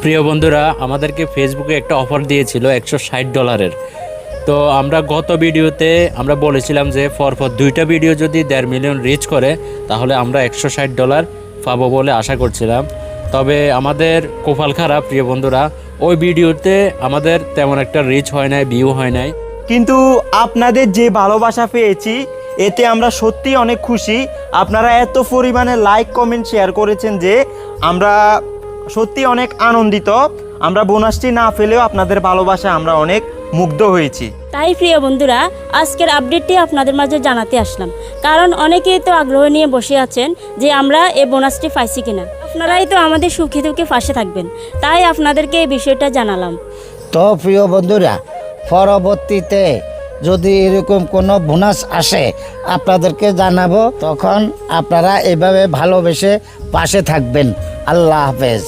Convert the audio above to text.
প্রিয় বন্ধুরা, আমাদেরকে ফেসবুকে একটা অফার দিয়েছিল $160। তো আমরা গত ভিডিওতে আমরা বলেছিলাম যে পরপর 2টা ভিডিও যদি 1.5 মিলিয়ন রিচ করে তাহলে আমরা $160 পাবো বলে আশা করছিলাম। তবে আমাদের কপাল খারাপ প্রিয় বন্ধুরা, ওই ভিডিওতে আমাদের তেমন একটা রিচ হয় নাই, ভিউ হয় নাই। কিন্তু আপনাদের যে ভালোবাসা পেয়েছি এতে আমরা সত্যি অনেক খুশি। আপনারা এত পরিমাণে লাইক কমেন্ট শেয়ার করেছেন যে আমরা সত্যি অনেক আনন্দিত। আমরা বোনাসটি না পেলেও আপনাদের ভালোবাসা আমরা অনেক মুগ্ধ হয়েছি। তাই প্রিয় বন্ধুরা, আজকের আপডেটটি আপনাদের মাঝে জানাতে আসলাম, কারণ অনেকেই তো আগ্রহ নিয়ে বসে আছেন যে আমরা এই বোনাসটি পাইছি কিনা। আপনারাই তো আমাদের সুখে দুঃখে পাশে থাকবেন, তাই আপনাদেরকে এই বিষয়টা জানালাম। তো প্রিয় বন্ধুরা, পরবর্তীতে যদি এরকম কোনো বোনাস আসে আপনাদেরকে জানাবো, তখন আপনারা এভাবে ভালোবেসে পাশে থাকবেন। আল্লাহ হাফেজ।